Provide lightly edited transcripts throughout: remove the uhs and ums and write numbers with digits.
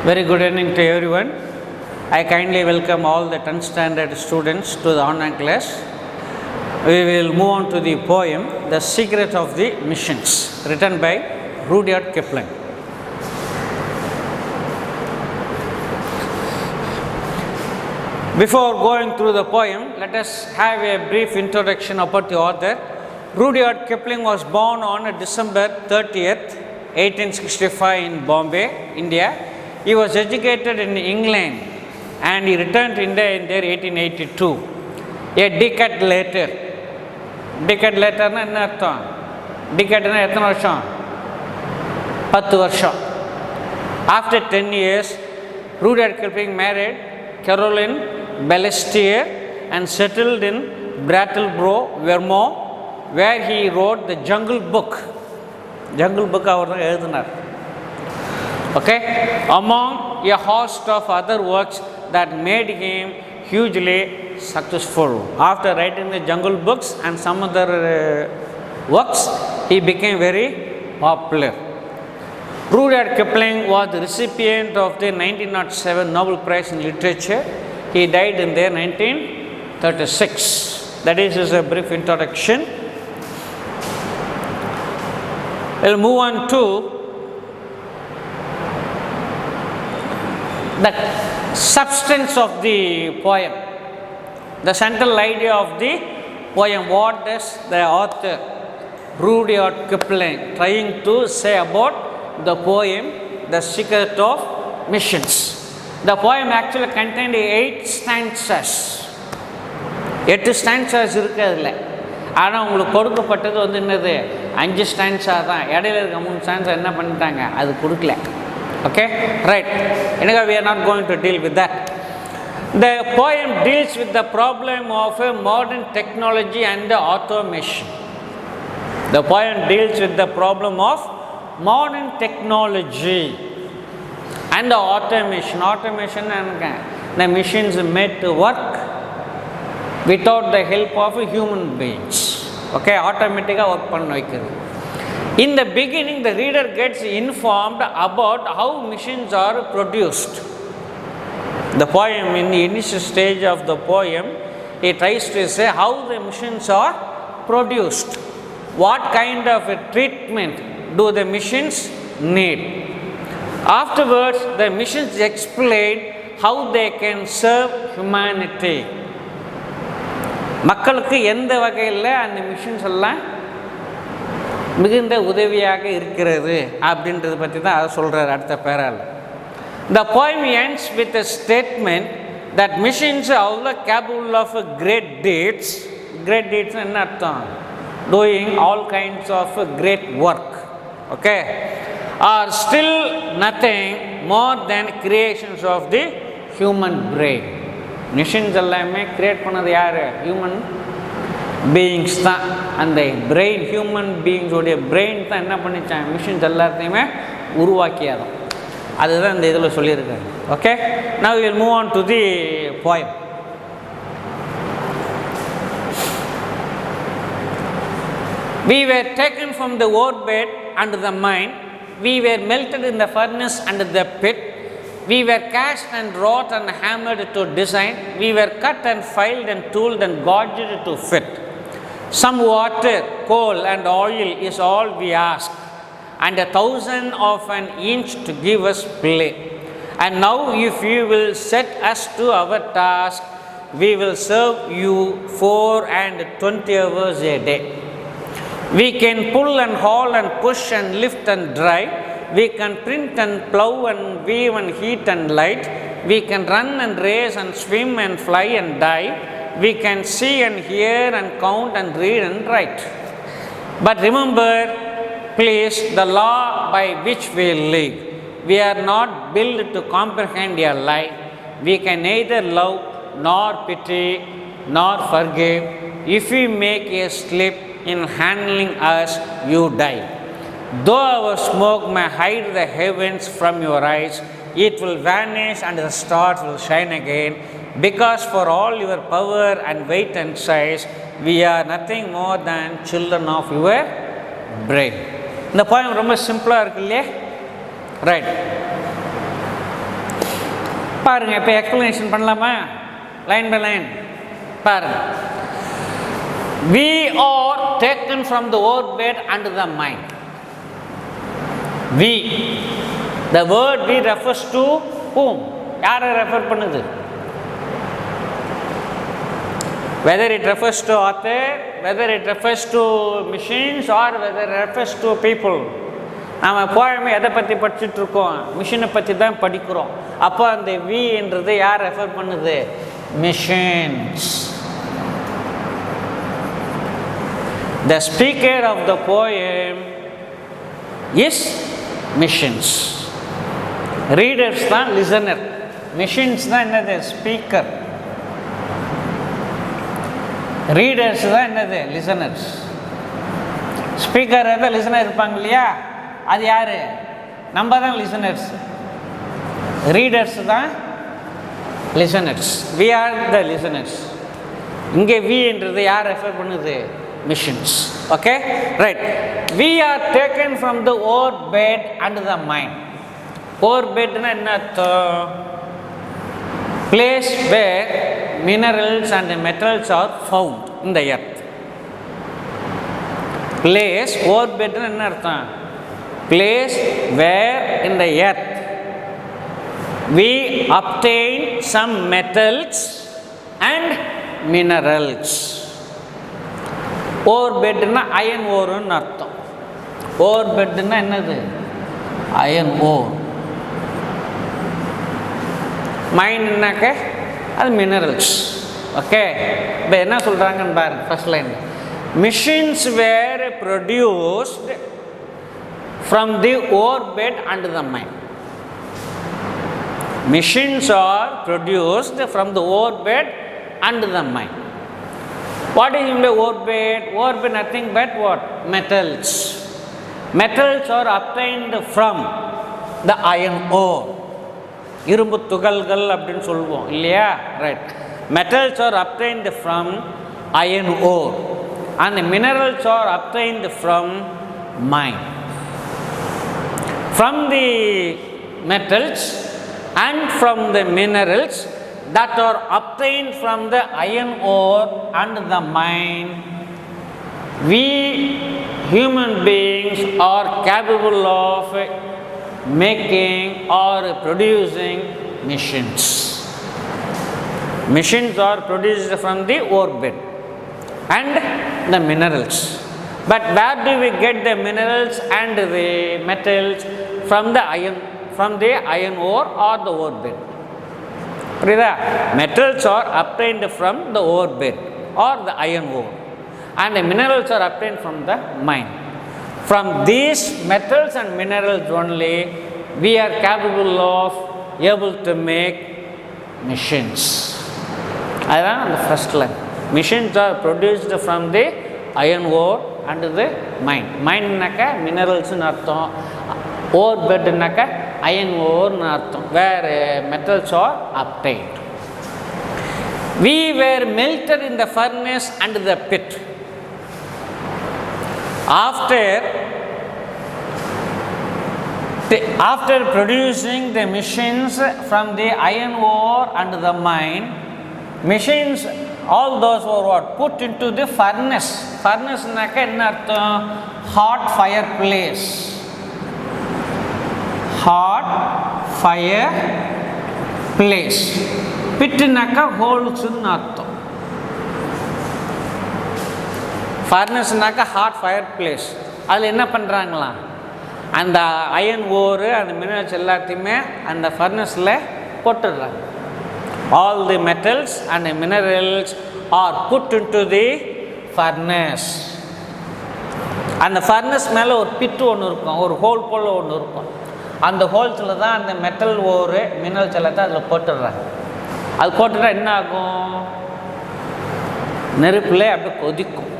Very good evening to everyone. I kindly welcome all the 10th standard students to the online class. We will move on to the poem The Secret of the Missions, written by Rudyard Kipling. Before going through the poem, let us have a brief introduction about the author. Rudyard Kipling was born on December 30th, 1865 in Bombay, India. He was educated in England and he returned to India in the year 1882. A decade later, na enna artham? Decade na ethana varsham? 10 varsham. After 10 years, Rudyard Kipling married Caroline Balestier and settled in Brattleboro, Vermont, where he wrote the Jungle Book. Jungle Book அவர் தான் எழுதினார். Okay, among a host of other works that made him hugely successful. After writing the Jungle Books and some other works, he became very popular. Rudyard Kipling was the recipient of the 1907 Nobel Prize in Literature. He died in the year 1936. That is a brief introduction. We'll move on to the substance of the poem, the central idea of the poem. What does the author Rudyard Kipling trying to say about the poem The Secret of Missions? The poem actually contained 8 stanzas. 8 stanzas இருக்கு அதில். ஆனால் உங்களுக்கு கொடுக்கப்பட்டது வந்து என்னது 5 stanza தான். இடையில இருக்க 3 ஸ்டான்ஸா என்ன பண்ணிட்டாங்க, அது கொடுக்கல. Okay, right. Anyway, we are not going to deal with that. The poem deals with the problem of modern technology and automation. The poem deals with the problem of modern technology and automation. Automation and the machines made to work without the help of human beings. Okay, automatically work பண்ண வைக்கிறது. In the beginning, the reader gets informed about how machines are produced. The poem, in the initial stage of the poem, he tries to say how the machines are produced. What kind of a treatment do the machines need? Afterwards, the machines explain how they can serve humanity. மக்களுக்கு எந்த வகையில் அந்த machines எல்லாம் மிகுந்த உதவியாக இருக்கிறது அப்படின்றத பற்றி தான் அதை சொல்கிறார் அடுத்த பேரால். The poem ends with a statement that machines are all capable of great deeds. Great deeds என்ன அர்த்தம்? Doing all kinds of great work. Okay, are still nothing more than creations of the human brain. Machines எல்லாமே create பண்ணது யார்? Human beings தான். அந்த brain, human பீயிங்ஸோடைய brain தான் என்ன பண்ணிச்சான், machines எல்லாத்தையுமே உருவாக்கியதும். அதுதான் இந்த இதில் சொல்லியிருக்காரு. Okay, now we will move on to the poem. We were taken from the orbit under the mine. We were melted in the furnace under the pit. We were cast and wrought and hammered to design. We were cut and filed and tooled and gauged to fit. Some water, coal and oil is all we ask, and 1,000 of an inch to give us play. And now if you will set us to our task, we will serve you 24 hours a day. We can pull and haul and push and lift and drive. We can print and plow and weave and heat and light. We can run and race and swim and fly and dive. We can see and hear and count and read and write. But remember, please, the law by which we live. We are not built to comprehend your life. We can neither love nor pity nor forgive. If we make a slip in handling us, you die. Though our smoke may hide the heavens from your eyes, it will vanish and the stars will shine again. Because for all your power and weight and size, we are nothing more than children of your brain. இந்த poem ரொம்ப சிம்பிளாக இருக்கு இல்லையே? Right. பாருங்க, இப்போ explanation பண்ணலாமா? Line by line பாருங்க. We are taken from the orbit and the mind. We, the word we refers to whom? யாரை ரெஃபர் பண்ணுது? Whether it refers to author, whether it refers to machines, or whether it refers to people. நாம் போயமே எதை பற்றி படிச்சுட்டு இருக்கோம்? மிஷினை பற்றி தான் படிக்கிறோம். அப்போ அந்த வின்றது யார் ரெஃபர் பண்ணுது? Machines. The speaker of the poem is machines. Readers தான் listener. Machines தான் என்னது? ஸ்பீக்கர். ரீடர்ஸ் தான் என்னது? லிசனர்ஸ். ஸ்பீக்கர் தான் லிசனர் இருப்பாங்க இல்லையா? அது யாரு? நம்ம தான் லிசனர்ஸ். ரீடர்ஸ் தான் listeners. We are the listeners. இங்கே வின்றது யார் ரெஃபர் பண்ணுது? Machines. Okay, right. We are taken from the orbit and the mind. ஓர்பிட்னா என்ன அர்த்தம்? Place where minerals and metals are found in the earth. Place, orbit என்ன அர்த்தம்? Place where in the earth we obtain some metals and minerals. Orbit னா iron ore ன்னு அர்த்தம். Orbit னா என்னது? iron ore. Mine னாக்க அது மினரல்ஸ். ஓகே, இப்போ என்ன சொல்கிறாங்கன்னு பாருங்க. First line, machines were produced from the orbit and the mind. Machines are produced from the orbit and the mind. What is in the orbit? Orbit nothing but what? Metals. Metals are obtained from the iron ore. இரும்பு துகள்கள் அப்படின்னு சொல்லுவோம் இல்லையா? Right. Metals are obtained from iron ore and minerals are obtained from mine. From the metals and from the minerals that are obtained from the iron ore and the mine, we human beings are capable of making or producing machines. Machines are produced from the orbit and the minerals. But where do we get the minerals and the metals? From the iron ore or the orbit. புரியுதா? Metals are obtained from the orbit or the iron ore and the minerals are obtained from the mine. From these metals and minerals only we are capable of able to make machines. அதுதான் அந்த first line. Machines are produced from the iron ore and the mine. Mineனாக்கா மினரல்ஸ்னு அர்த்தம், ஓர்பிட்னாக்கா iron ஓர்னு அர்த்தம். வேர் metals are obtained. We were melted in the furnace and the pit. After producing the machines from the iron ore and the mine, machines, all those were what? Put into the furnace. Furnace naka enna artham? Hot fireplace. Hot fireplace. Pit naka holes nu artham. Furnace naka hot fireplace. அதில் என்ன பண்ணுறாங்களா? அந்த iron ஓரு அந்த minerals எல்லாத்தையுமே அந்த ஃபர்னஸில் போட்டுடுறாங்க. All the metals and minerals are put into the furnace. அந்த ஃபர்னஸ் மேலே ஒரு பிட்டு ஒன்று இருக்கும், ஒரு ஹோல் போல் ஒன்று இருக்கும். அந்த ஹோல்ஸில் தான் அந்த மெட்டல் ஓரு மினரல்ஸ் எல்லாத்தையும் அதில் போட்டுடுறாங்க. அது போட்டுட்டா என்ன ஆகும்? நெருப்பில் அப்படியே கொதிக்கும்.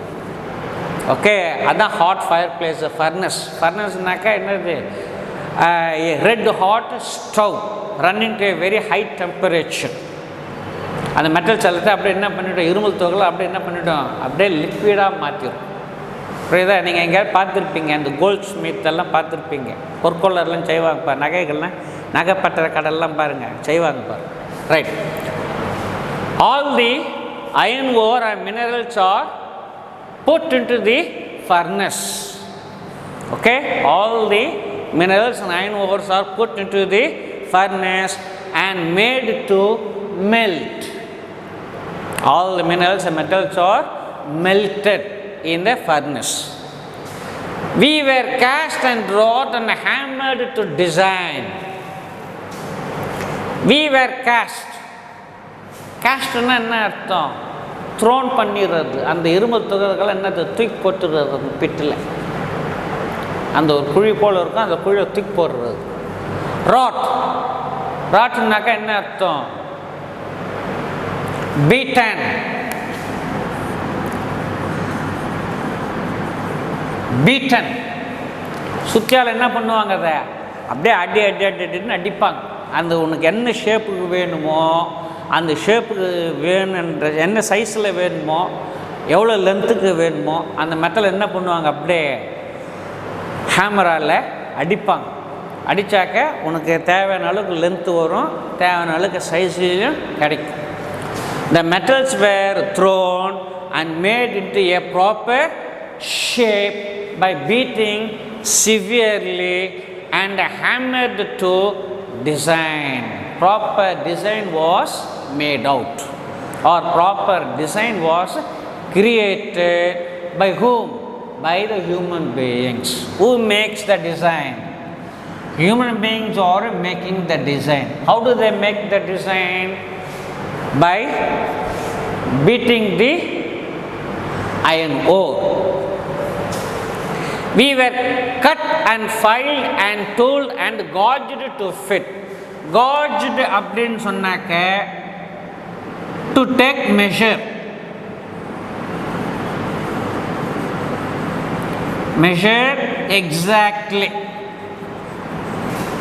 ஓகே, அதுதான் ஹாட் ஃபயர் பிளேஸ் ஃபர்னஸ். ஃபர்னஸ்னாக்கா என்னது? Red hot stove running to very high temperature. அந்த மெட்டல்ஸ் எல்லாத்தையும் அப்படியே என்ன பண்ணிவிட்டோம்? இருமல் துகளை அப்படியே என்ன பண்ணிவிட்டோம்? அப்படியே லிக்விடாக மாற்றிடும். புரியுதா? நீங்கள் எங்கேயாவது பார்த்துருப்பீங்க, அந்த கோல்ட் ஸ்மித் எல்லாம் பார்த்துருப்பீங்க, பொற்கொள்ளர்லாம் செய்வாங்க பாரு, நகைகள்லாம் நகைப்பற்ற கடல்லாம் பாருங்கள் செய்வாங்க பாரு. Right. All the iron ore and minerals are put into the furnace. Okay, all the minerals and iron ores are put into the furnace and made to melt. All the minerals and metals are melted in the furnace. We were cast and wrought and hammered to design. We were cast. Castனா என்ன அர்த்தம்? Thrown பண்ணிடுறது. அந்த இரும்பு துகள்கள் என்னது? தூக்கி போட்டுடுறது அந்த பிட்டில். அந்த ஒரு குழி போல் இருக்கும், அந்த குழியை தூக்கி போடுறது. ராட். ராட்னாக்கா என்ன அர்த்தம்? பீட்டன். பீட்டன். சுத்தியால் என்ன பண்ணுவாங்க? அதை அப்படியே அடி அடி அடி அடின்னு அடிப்பாங்க. அந்த உனக்கு என்ன ஷேப்புக்கு வேணுமோ அந்த ஷேப்புக்கு வேணுன்ற, என்ன சைஸில் வேணுமோ, எவ்வளோ லென்த்துக்கு வேணுமோ அந்த மெட்டல் என்ன பண்ணுவாங்க? அப்படியே ஹேமரால் அடிப்பாங்க. அடித்தாக்க உனக்கு தேவையான அளவுக்கு லென்த்து வரும், தேவையான அளவுக்கு சைஸ்லையும் கிடைக்கும். The metals were thrown and made into a proper shape by beating severely and hammered to design. Proper design was made out, or proper design was created by whom? By the human beings. Who makes the design? Human beings are making the design. How do they make the design? By beating the iron ore. We were cut and filed and tooled and gauged to fit. Gauged அப்படின்னு சொன்னாக்க to take measure. Measure exactly.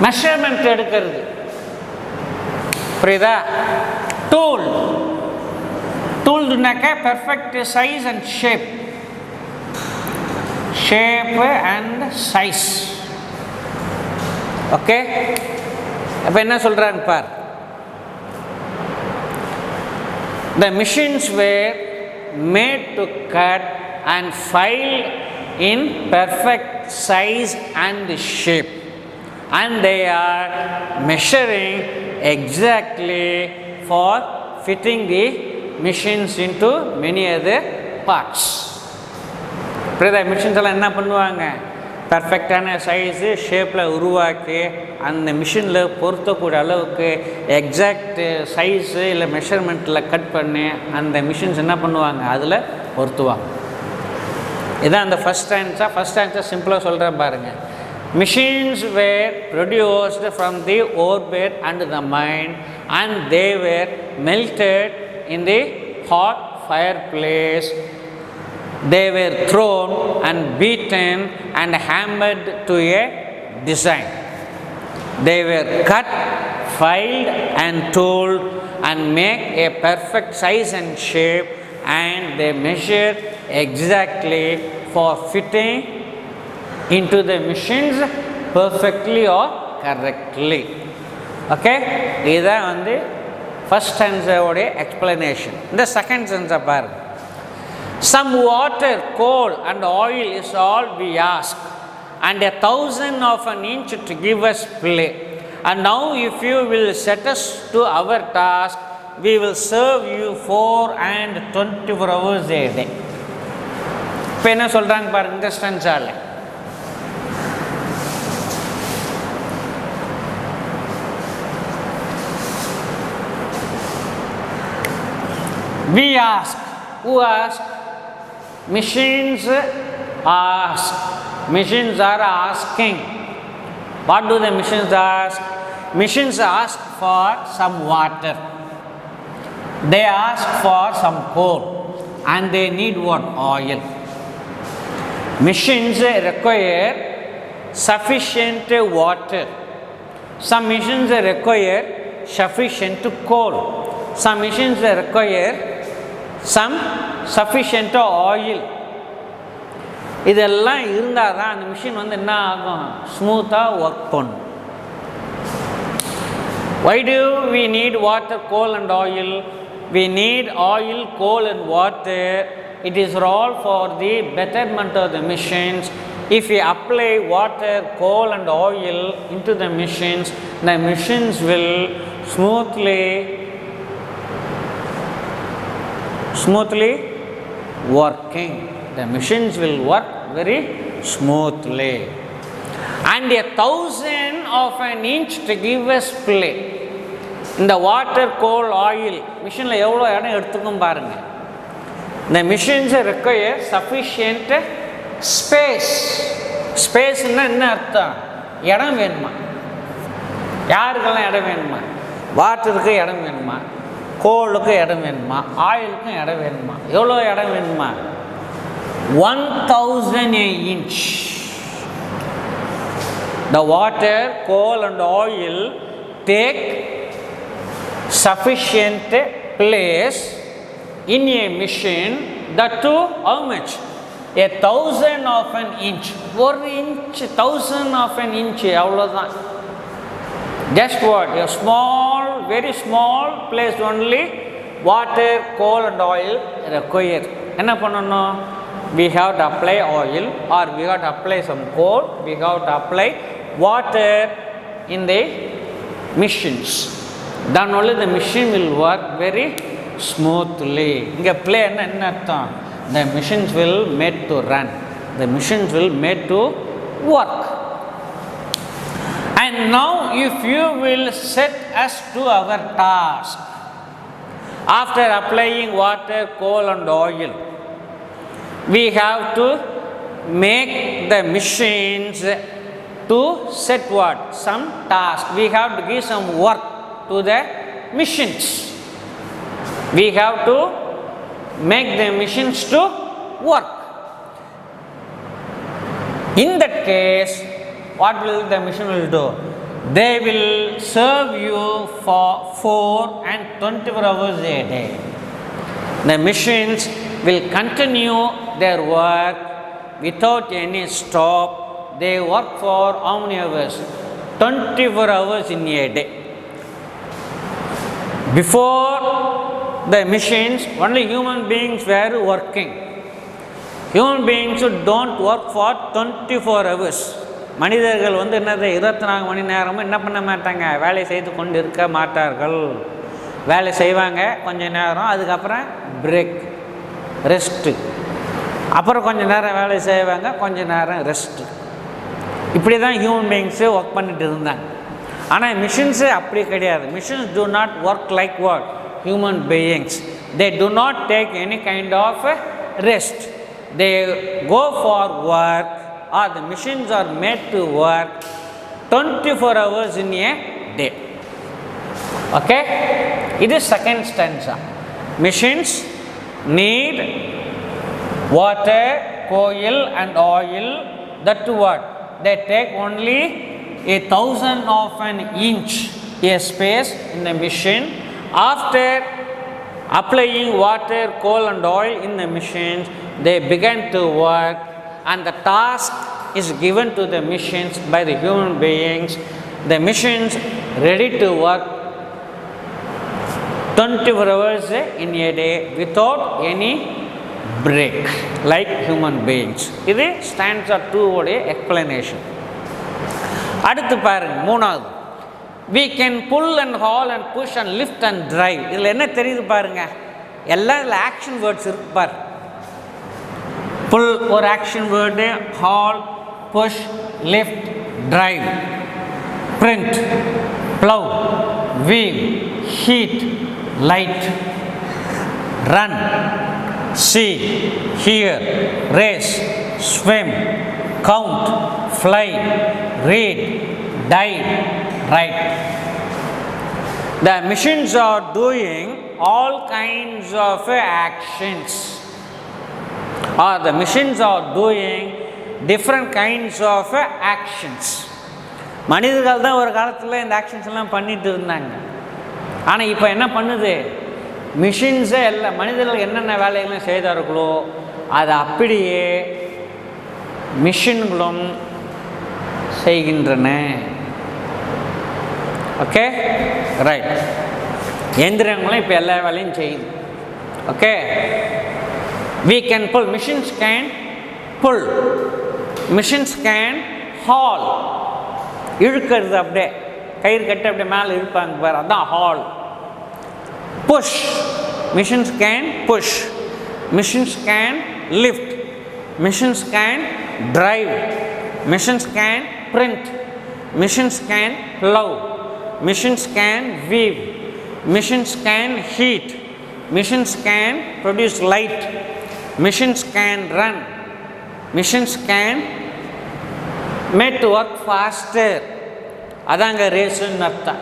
Measurement எடுக்கிறது. புரியுதா? Tool. Toolனாக்க perfect size and shape. Shape and size. Okay? அப்போ என்ன சொல்கிறாங்க பார். The machines were made to cut and file in perfect size and shape, and they are measuring exactly for fitting the machines into many other parts. புரியுதா? Machines எல்லாம் என்ன பண்ணுவாங்க? பர்ஃபெக்டான size ஷேப்பில் உருவாக்கி அந்த மிஷினில் பொருத்தக்கூடிய அளவுக்கு எக்ஸாக்ட் சைஸு இல்லை மெஷர்மெண்ட்டில் கட் பண்ணி அந்த மிஷின்ஸ் என்ன பண்ணுவாங்க? அதில் பொருத்துவாங்க. இதான் அந்த ஃபஸ்ட் ஆன்சர். ஃபஸ்ட் ஆன்சர் சிம்பிளாக சொல்கிறேன் பாருங்கள். Machines were produced from the ore bed and the mine, and they were melted in the hot fireplace. They were thrown and beaten and hammered to a design. They were cut, filed and tooled and make a perfect size and shape, and they measured exactly for fitting into the machines perfectly or correctly. Okay? இதுதான் வந்து first ஆன்சரோடைய explanation. இந்த second answer பாருங்க. Some water, coal and oil is all we ask, and 1,000 of an inch to give us play. And now if you will set us to our task, we will serve you 4 and 24 hours a day. இப்போ என்ன சொல்கிறாங்க பாருங்க இந்த ஸ்டன்ஸால். We ask. Who ask? Machines ask. Machines are asking. What do the machines ask? Machines ask for some water. They ask for some coal. And they need what? Oil. Machines require sufficient water. Some machines require sufficient coal. Some machines require some sufficient oil. இதெல்லாம் இருந்தால் தான் அந்த machine வந்து என்ன ஆகும், ஸ்மூத்தாக work பண்ணும். Why do we need water, coal and oil? We need oil, coal and water. It is all for the betterment of the machines. If we apply water, coal and oil into the machines will smoothly working. The machines will work very smoothly. And 1,000 of an inch to give us play. இந்த water, கோல், oil மிஷினில் எவ்வளோ இடம் எடுத்துக்கும் பாருங்கள். இந்த மிஷின்ஸை require sufficient space. ஸ்பேஸ்ன்னா என்ன அர்த்தம், இடம் வேணுமா? யாருக்கெல்லாம் இடம் வேணுமா? வாட்டருக்கு இடம் வேணுமா, கோலுக்கு இடம் வேணுமா, ஆயிலுக்கும் இடம் வேணுமா? எவ்வளோ இடம் வேணுமா? 1,000 inch. The water, coal and oil take sufficient place in a machine. That too how much? 1,000 of an inch. 1 inch, 1,000 of an inch. அவ்வளோதான். Just what? A small, very small place only. Water, coal and oil required. என்ன பண்ணணும்? We have to apply oil, or we have to apply some coal, we have to apply water in the machines. Then only the machine will work very smoothly. இங்கே play என்ன அர்த்தம்? The machines will made to run. The machines will made to work. And now if you will set us to our task, after applying water, coal and oil, we have to make the machines to set what? Some task. We have to give some work to the machines. We have to make the machines to work. In that case, what will the machine will do? They will serve you for 4 and 24 hours a day. The machines will continue their work without any stop. They work for how many hours? 24 hours in a day. Before the machines, only human beings were working. Human beings don't work for 24 hours. மனிதர்கள் வந்து என்னது 24 மணி நேரமும் என்ன பண்ண மாட்டாங்க, வேலை செய்து கொண்டு இருக்க மாட்டார்கள். வேலை செய்வாங்க கொஞ்ச நேரம், அதுக்கப்புறம் பிரேக், ரெஸ்ட்டு, அப்புறம் கொஞ்ச நேரம் வேலை செய்வாங்க, கொஞ்ச நேரம் ரெஸ்ட்டு. இப்படி தான் ஹியூமன் பீயிங்ஸு ஒர்க் பண்ணிட்டு இருந்தாங்க. ஆனால் மிஷின்ஸு அப்படி கிடையாது. Machines do not work like what? Human beings. They do not take any kind of rest. They go for work, or the machines are made to work 24 hours in a day. Okay? It is second stanza. Machines need water, coal and oil. That to what? They take only 1,000 of an inch a space in the machine. After applying water, coal and oil in the machines, they begin to work, and the task is given to the machines by the human beings. The machines ready to work 24 hours in a day without any break, like human beings. இது stanza 2 உடைய explanation. அடுத்து பாருங்க, மூணாவது. We can pull and haul and push and lift and drive. இதில் என்ன தெரியுது பாருங்க, எல்லாம் இதில் ஆக்ஷன் வேர்ட்ஸ் இருக்கு பாரு. புல் ஒரு action word, haul, push, lift, drive, print, plough, weave, heat, light, run, see, hear, race, swim, count, fly, read, dive, write. The machines are doing all kinds of actions, or the machines are doing different kinds of actions. மனிதர்கள் தான் ஒரு காலத்தில் இந்த actions எல்லாம் பண்ணிட்டு இருந்தாங்க. ஆனால் இப்போ என்ன பண்ணுது, மிஷின்ஸே எல்லாம் மனிதர்கள் என்னென்ன வேலைகள்லாம் செய்தார்களோ அதை அப்படியே மிஷின்களும் செய்கின்றன. Okay, right. எந்திரங்களும் இப்போ எல்லா வேலையும் செய்யுது. Okay, we can pull, machines can pull, machines can haul. இழுக்கிறது, அப்படியே கயிறு கட்டி அப்படியே மேலே இழுப்பாங்க பாரு, அதான் haul. Push, machines can push, machines can lift, machines can drive, machines can print, machines can plow, machines can weave, machines can heat, machines can produce light, machines can run, machines can make to work faster. அதாங்க ரேஸுன்னு அர்த்தம்.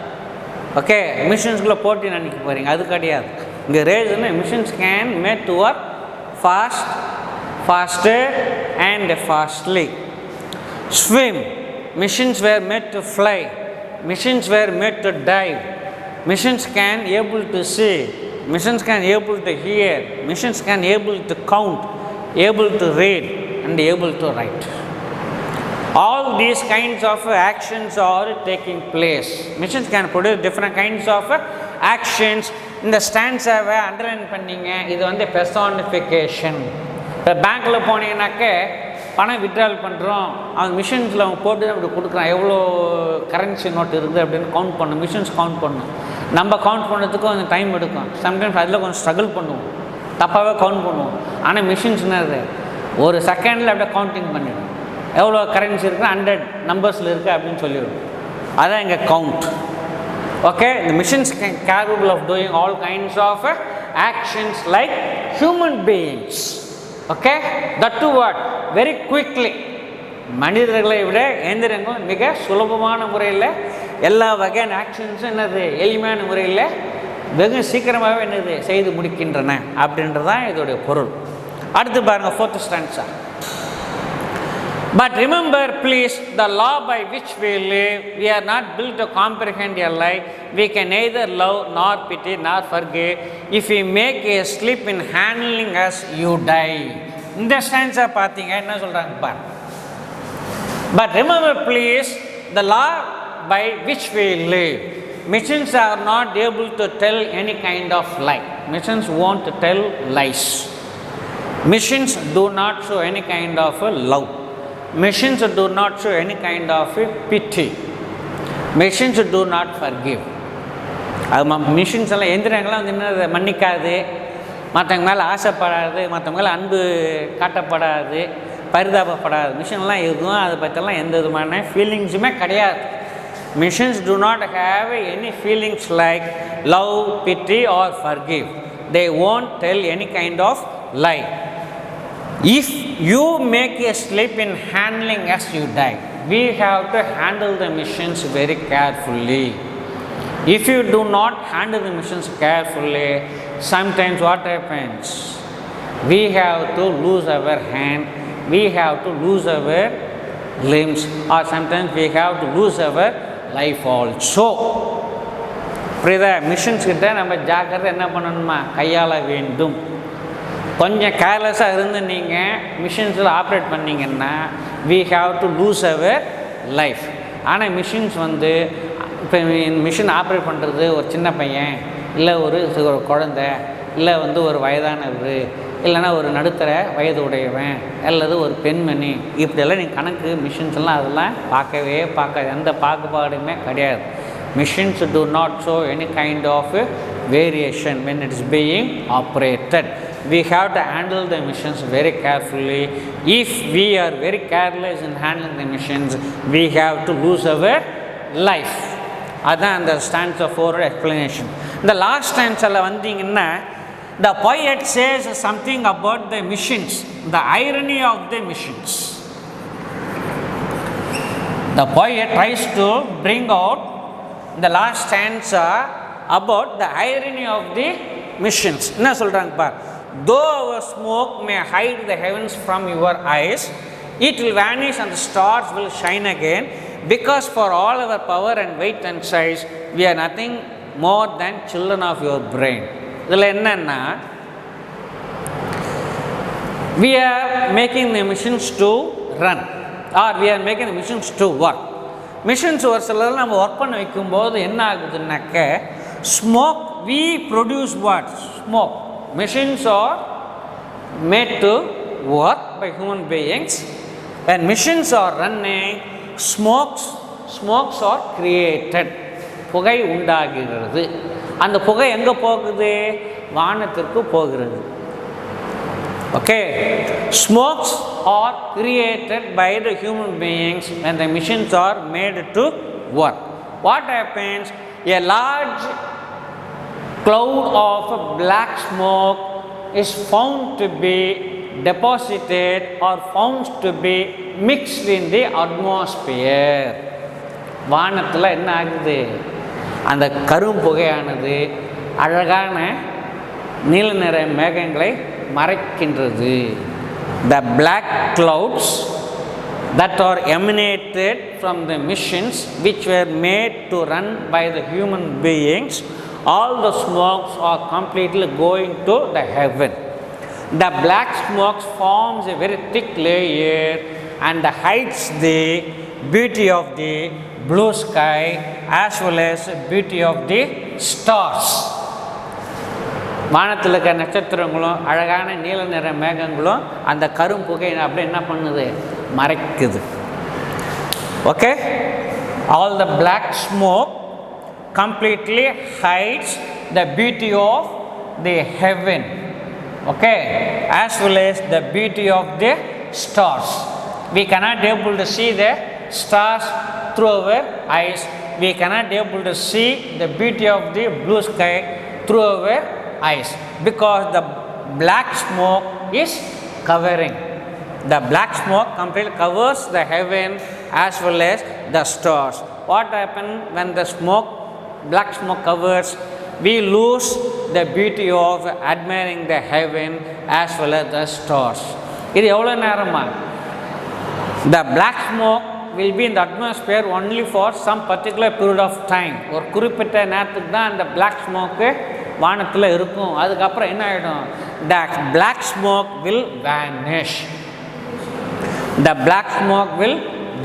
Okay, மிஷின்ஸ்குள்ளே போட்டி நினைக்க போகிறீங்க, அது கிடையாது. இங்கே ரேஸ்ன்னு machines can made to work fast, faster and fastly. Swim, machines were made to fly, machines were made to dive, machines can able to see, machines can able to hear, machines can able to count, able to read and able to write. All these kinds of actions are taking place. Machines can produce different kinds of actions. இந்த ஸ்டான்ஸாவை underline பண்ணிங்க. இது வந்து personification. இப்போ பேங்க்கில் போனீங்கன்னாக்க பணம் withdrawal பண்ணுறோம், அவங்க மிஷின்ஸில் அவங்க போட்டு அப்படி கொடுக்குறான், எவ்வளோ கரன்சி நோட் இருக்குது அப்படின்னு கவுண்ட் பண்ணணும். மிஷின்ஸ் கவுண்ட் பண்ணணும். நம்ம கவுண்ட் பண்ணுறதுக்கும் கொஞ்சம் டைம் எடுக்கும். சம்டைம்ஸ் அதில் கொஞ்சம் ஸ்ட்ரகிள் பண்ணுவோம், தப்பாகவே கவுண்ட் பண்ணுவோம். ஆனால் மிஷின்ஸ்னாது ஒரு செகண்டில் அப்படியே கவுண்டிங் பண்ணிவிடும். எவ்வளோ கரன்சி இருக்குது, 100 நம்பர்ஸில் இருக்குது அப்படின்னு சொல்லிவிடும். அதான் இங்கே count. Okay, the machines can capable of doing all kinds of actions like human beings. Okay, that too what, very quickly. மனிதர்களை விட எந்திரங்கள் மிக சுலபமான முறையில் எல்லா வகையான ஆக்ஷன்ஸும் என்னது எளிமையான முறையில் வெகு சீக்கிரமாகவே என்னது செய்து முடிக்கின்றன அப்படின்றது தான் இதோடைய பொருள். அடுத்து பாருங்கள், 4th stanza. But remember please, the law by which we live, we are not built to comprehend your life. We can neither love nor pity nor forgive. If we make a slip in handling us, you die. இந்த ஸ்டான்ஸை பார்த்தீங்க என்ன சொல்கிறாங்க பார். But remember please, the law by which we live. Machines are not able to tell any kind of lie. Machines won't tell lies. Machines do not show any kind of love. Machines do not show any kind of pity. Machines do not forgive. அது machines எல்லாம் எந்திரங்கள்லாம் வந்து என்ன மன்னிக்காது, மற்றவங்க மேலே ஆசைப்படாது, மற்றவங்க மேலே அன்பு காட்டப்படாது, பரிதாபப்படாது. மிஷின்லாம் எதுவும் அதை பற்றிலாம் எந்த விதமான ஃபீலிங்ஸுமே கிடையாது. Machines do not have any feelings like love, pity or forgive. They won't tell any kind of lie. If you make a slip in handling us, you die. We have to handle the machines very carefully. If you do not handle the machines carefully, sometimes what happens? We have to lose our hand, we have to lose our limbs, or sometimes we have to lose our life also. புரியுதா? Machines கிட்ட நம்ம ஜாக்கிரதை என்ன பண்ணணுமா, கையாள வேண்டும். கொஞ்சம் கேர்லெஸ்ஸாக இருந்து நீங்கள் மிஷின்ஸில் ஆப்ரேட் பண்ணிங்கன்னா we have to lose our life. ஆனால் மிஷின்ஸ் வந்து இப்போ மிஷின் ஆப்ரேட் பண்ணுறது ஒரு சின்ன பையன், இல்லை ஒரு குழந்தை, இல்லை வந்து ஒரு வயதானவர், இல்லைன்னா ஒரு நடுத்தர வயது உடையவன், அல்லது ஒரு பெண்மணி, இப்படியெல்லாம் நீங்கள் கணக்கு மிஷின்ஸ்லாம் அதெல்லாம் பார்க்காது. எந்த பாகுபாடுமே கிடையாது. Machines do not show any kind of variation when it is being operated. We have to handle the machines very carefully. If we are very careless in handling the machines, we have to lose our life. That's the stanza 4 explanation. The last stanza vandinga, the poet says something about the machines, the irony of the machines. The poet tries to bring out the last stanza about the irony of the machines. என்ன சொல்றாங்க பார். Though our smoke may hide the heavens from your eyes, it will vanish and the stars will shine again, because for all our power and weight and size, we are nothing more than children of your brain. இதில் என்னன்னா, we are making the machines to run, or we are making the machines to work. Machines ஒரு சிலர் நம்ம work பண்ண வைக்கும்போது என்ன ஆகுதுன்னாக்க smoke, we produce what? Smoke. Machines are made to work by human beings. When machines are running, smokes are created. புகை உண்டாகிறது. அந்த புகை எங்கே போகுது? வானத்திற்கு போகிறது. Okay, smokes are created by the human beings when the machines are made to work. What happens? A large cloud of black smoke is found to be deposited or found to be mixed in the atmosphere. வானத்தில் என்ன ஆகுது? அந்த கரும்புகையானது அழகான நீல நிற மேகங்களை மறைக்கின்றது. The black clouds that are emanated from the machines which were made to run by the human beings, all the smokes are completely going to the heaven. The black smoke forms a very thick layer and hides the beauty of the blue sky as well as beauty of the stars. வானத்தில் இருக்க நட்சத்திரங்களும் அழகான நீல நிற மேகங்களும் அந்த கரும்புகை அப்படியே என்ன பண்ணுது? மறைக்குது. Okay, all the black smoke completely hides the beauty of the heaven, okay, as well as the beauty of the stars. We cannot able to see the stars through our eyes. We cannot able to see the beauty of the blue sky through our eyes because the black smoke is covering. The black smoke completely covers the heaven as well as the stars. What happens when the black smoke covers? We lose the beauty of admiring the heaven as well as the stars. இது எவ்வளோ நேரமா? The black smoke will be in the atmosphere only for some particular period of time. ஒரு குறிப்பிட்ட நேரத்துக்கு தான் அந்த black smoke வானத்தில் இருக்கும். அதுக்கப்புறம் என்ன ஆகிடும்? The black smoke will vanish. The black smoke will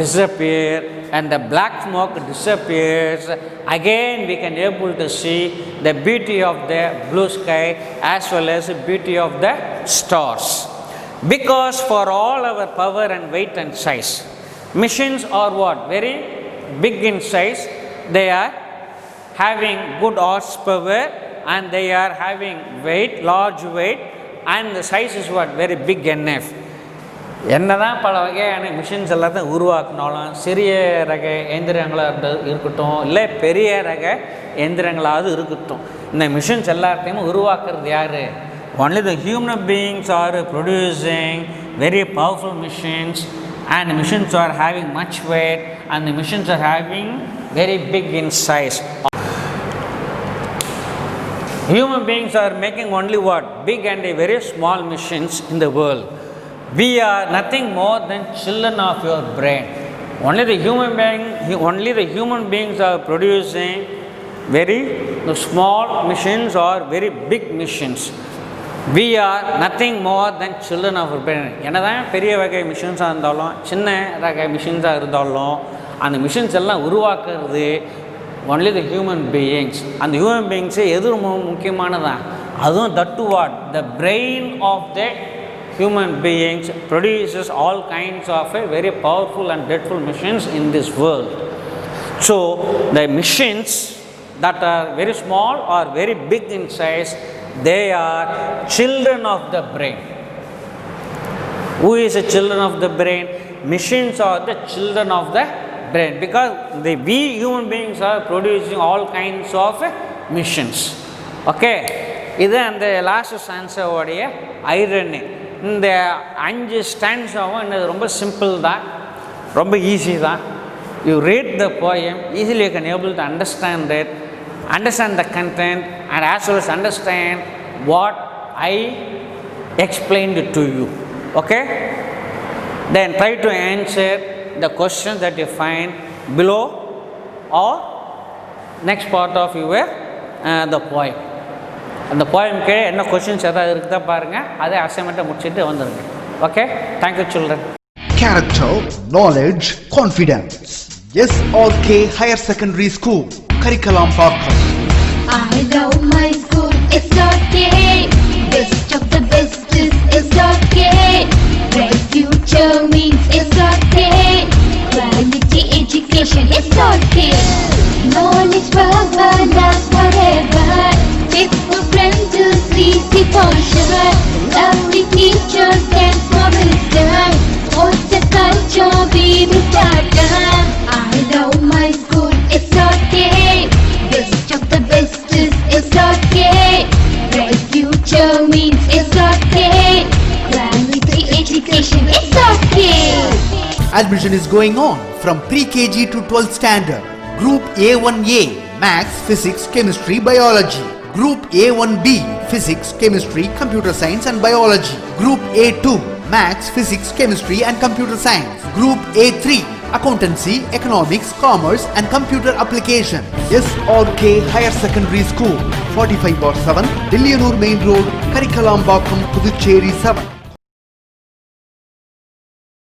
disappear. And the black smoke disappears, again we can able to see the beauty of the blue sky as well as the beauty of the stars. Because for all our power and weight and size, machines are what? Very big in size. They are having good horsepower and they are having weight, large weight, and the size is what? Very big enough. என்னதான் பல வகையான machines எல்லாத்தையும் உருவாக்கினாலும் சிறிய ரக எந்திரங்களாக இருக்கட்டும் இல்லை பெரிய ரக எந்திரங்களாவது இருக்கட்டும், இந்த மிஷின்ஸ் எல்லாத்தையும் உருவாக்குறது யார்? only the human beings are producing very powerful machines, and the machines are having much weight and the machines are having very big in size. Human beings are making only what? Big and very small machines in the world. We are nothing more than children of your brain. Only the human beings are producing very small machines or very big machines. We are nothing more than children of our brain. என்னதான் பெரிய வகை மிஷின்ஸாக இருந்தாலும் சின்ன ரக மிஷின்ஸாக இருந்தாலும் அந்த machines எல்லாம் உருவாக்குறது only the human beings. அந்த human beings எது ரொம்ப முக்கியமானதான்? அதுவும் that to what? The brain of the human beings produces all kinds of very powerful and dreadful machines in this world. So the machines that are very small or very big in size, they are children of the brain. Who is the children of the brain? Machines are the children of the brain because we human beings are producing all kinds of machines. Okay, இது அந்த last ஸ்டான்ஸாவுடைய irony. இந்த 5 ஸ்டான்ஸாவும் என்னது ரொம்ப simple தான், ரொம்ப easy தான். You read the poem easily you can able to understand it, understand the content and as well as understand what I explained to you. Okay, then try to answer the questions that you find below or next part of your the poem. அந்த போயம்க்கு என்ன questions எதாவது இருக்குதா பாருங்கள், அதே அசைன்மெண்ட்டை முடிச்சுட்டு வந்துடுங்க. Okay, thank you children. character, knowledge, confidence. SRK Higher Secondary School, Karikalampakkam. I love my school, SRK. Best of the best is SRK. Bright future means SRK. Quality education, SRK. Knowledge forever, last forever. Faithful friends to see for sure. Lovely teachers and promises. What's the culture we will start? I love my school, SRK. Best of the best is SRK. Bright future means SRK. Quality education, SRK. Admission is going on from pre-KG to 12th standard. Group A1A, Maths, Physics, Chemistry, Biology. Group A1B, Physics, Chemistry, Computer Science and Biology. Group A2, Maths, Physics, Chemistry and Computer Science. Group A3, Accountancy, Economics, Commerce and Computer Application. SRK Higher Secondary School, 45/7, Dillianur Main Road, Karikalampakkam, Puducherry 7.